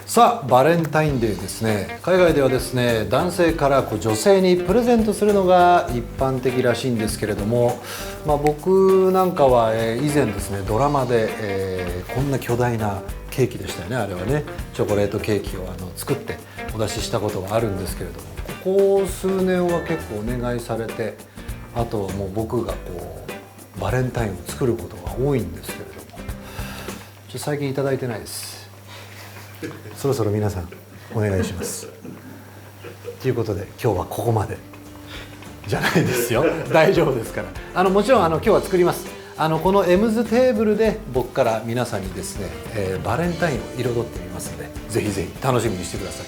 さあバレンタインデーですね。海外ではですね、男性から女性にプレゼントするのが一般的らしいんですけれども、僕なんかは以前ですね、ドラマで、こんな巨大なケーキでしたよね。あれはね、チョコレートケーキを作ってお出ししたことがあるんですけれども、ここ数年は結構お願いされて、あとはもう僕がバレンタインを作ることが多いんですけれども、最近いただいてないです。そろそろ皆さんお願いしますということで、今日はここまでじゃないですよ。大丈夫ですから。もちろん今日は作ります。このエムズテーブルで僕から皆さんにですね、バレンタインを彩ってみますので、ぜひぜひ楽しみにしてください。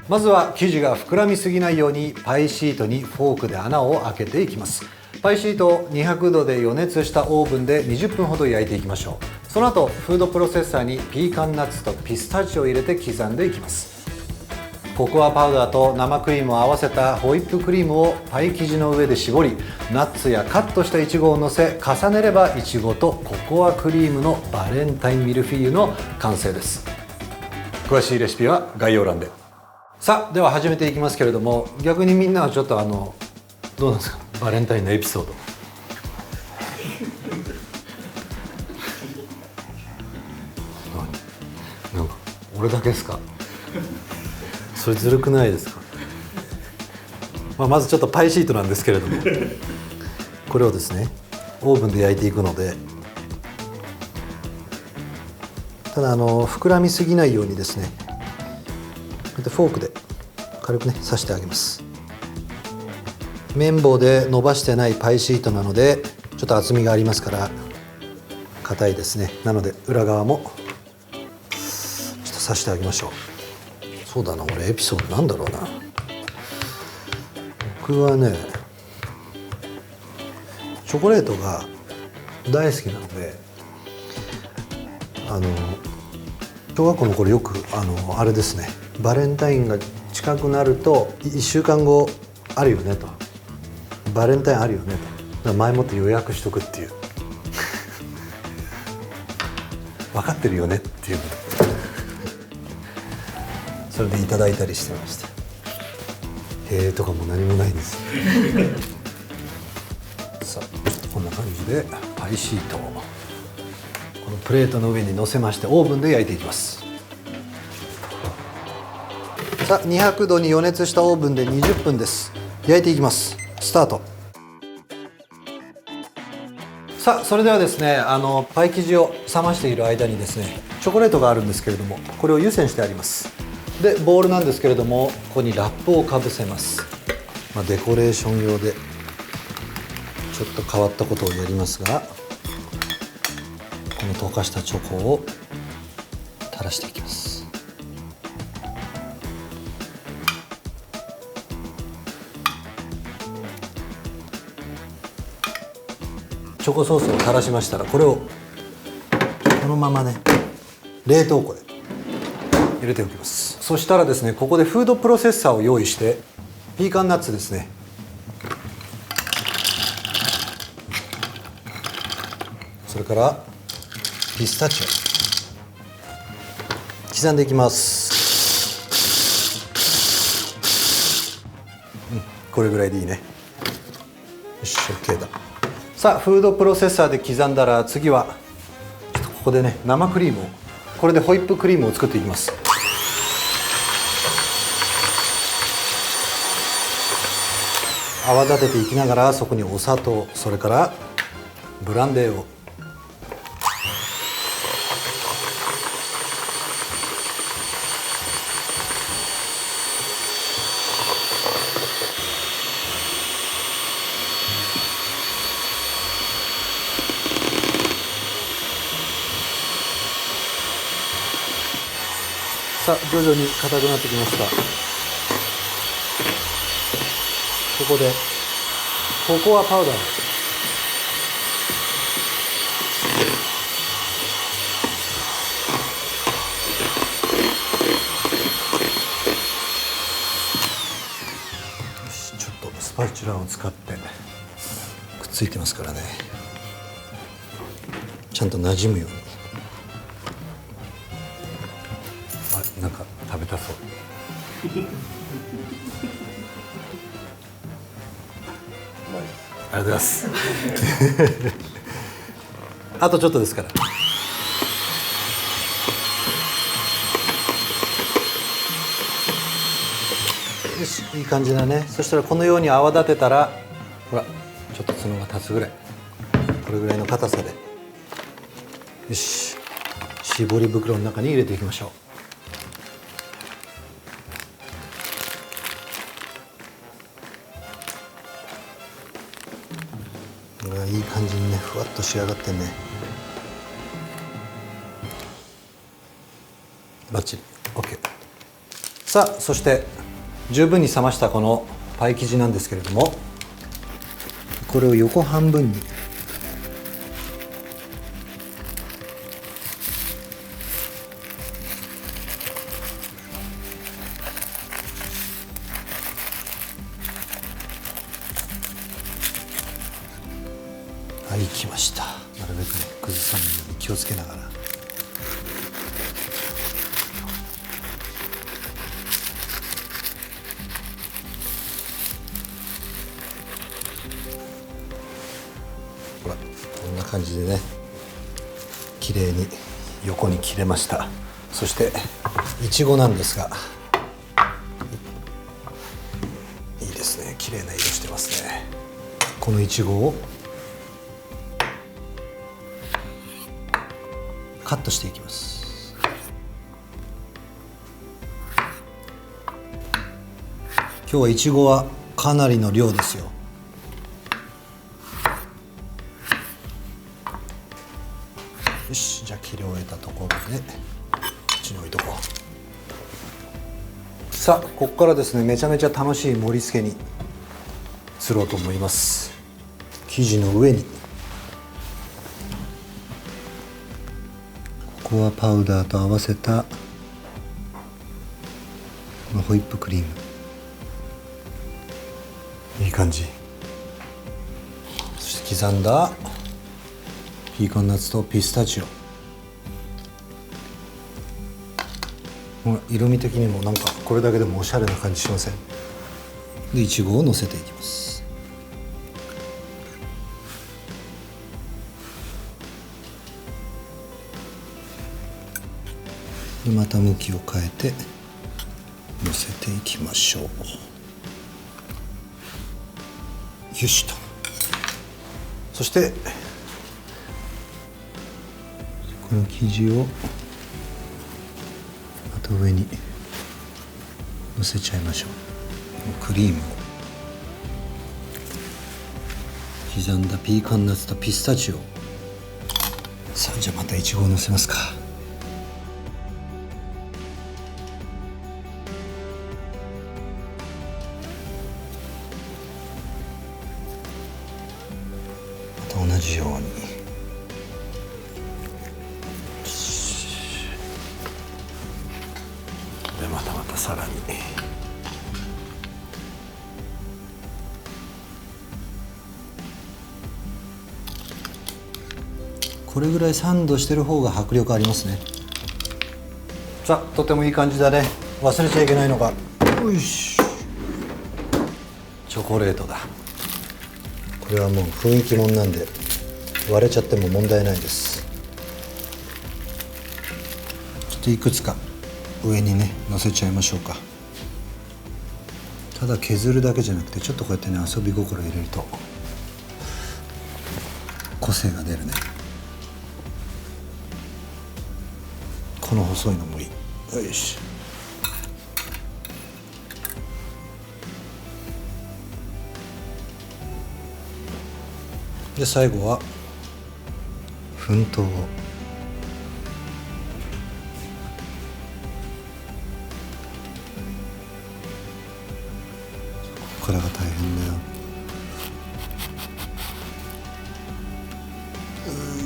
まずは生地が膨らみすぎないようにパイシートにフォークで穴を開けていきます。パイシートを200度で予熱したオーブンで20分ほど焼いていきましょう。その後フードプロセッサーにピーカンナッツとピスタチオを入れて刻んでいきます。ココアパウダーと生クリームを合わせたホイップクリームをパイ生地の上で絞り、ナッツやカットしたイチゴをのせ、重ねればイチゴとココアクリームのバレンタインミルフィーユの完成です。詳しいレシピは概要欄で。さあでは始めていきますけれども、逆にみんなはちょっとどうなんですか、バレンタインのエピソード。なんか俺だけですか？それずるくないですか？まずちょっとパイシートなんですけれども、これをですねオーブンで焼いていくので、ただ膨らみすぎないようにですね、フォークで軽くね刺してあげます。綿棒で伸ばしてないパイシートなのでちょっと厚みがありますから硬いですね。なので裏側もちょっと刺してあげましょう。そうだな、俺エピソードなんだろうな。僕はね、チョコレートが大好きなので、小学校の頃よくあれですね、バレンタインが近くなると1週間後あるよねと、バレンタインあるよねと、だから前もって予約しとくっていう分かってるよねっていうそれでいただいたりしてました。へえとかも何もないです。さあこんな感じでパイシートをこのプレートの上に乗せましてオーブンで焼いていきます。さあ200度に予熱したオーブンで20分です。焼いていきます。スタート。さあそれではですね、パイ生地を冷ましている間にですね、チョコレートがあるんですけれども、これを湯煎してあります。でボウルなんですけれども、ここにラップをかぶせます。デコレーション用でちょっと変わったことをやりますが、この溶かしたチョコを垂らしていきます。チョコソースを垂らしましたら、これをこのままね冷凍庫で入れておきます。そしたらですね、ここでフードプロセッサーを用意して、ピーカンナッツですね、それからピスタチオ刻んでいきます。これぐらいでいいね。よし OK だ。さあフードプロセッサーで刻んだら、次はちょっとここでね生クリームを、これでホイップクリームを作っていきます。泡立てていきながら、そこにお砂糖、それからブランデーを、さあ徐々に硬くなってきました。ここでココアパウダー、パチュラを使ってくっついてますからね、ちゃんと馴染むように。あ、なんか食べたそうありがとうございますあとちょっとですから。よし、いい感じだね。そしたらこのように泡立てたら、ほらちょっと角が立つぐらい、これぐらいの硬さで、よし、絞り袋の中に入れていきましょう。いい感じにね、ふわっと仕上がってんね。バッチリ OK。 さあ、そして十分に冷ましたこのパイ生地なんですけれども、これを横半分にはい、きました。なるべくね崩さないように気をつけながら。ほらこんな感じでね、綺麗に横に切れました。そしていちごなんですが、いいですね、綺麗な色してますね。このいちごをカットしていきます。今日はいちごはかなりの量ですよ。よし、じゃあ切り終えたところでこっちに置いとこう。さあ、ここからですね、めちゃめちゃ楽しい盛り付けにすろうと思います。生地の上にココアパウダーと合わせたホイップクリーム、いい感じ。そして刻んだピーカンナッツとピスタチオ、色味的にもなんかこれだけでもおしゃれな感じしません？でいちごを乗せていきます。でまた向きを変えて乗せていきましょう。よしと。そしてこの生地をまた上に乗せちゃいましょう。クリームを刻んだピーカンナッツとピスタチオ。さあ、じゃあまたいちごを乗せますか。また同じように。でまたさらに。これぐらいサンドしてる方が迫力ありますね。さあ、とてもいい感じだね。忘れちゃいけないのが、よし、チョコレートだ。これはもう雰囲気もんなんで割れちゃっても問題ないです。ちょっといくつか上にね乗せちゃいましょうか。ただ削るだけじゃなくて、ちょっとこうやってね遊び心入れると個性が出るね。この細いのもいい。よし。で最後は粉糖をこれが大変だよ。よ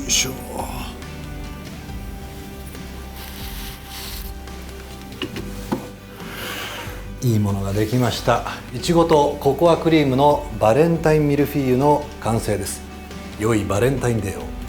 いしょ。いいものができました。いちごとココアクリームのバレンタインミルフィーユの完成です。良いバレンタインデーを。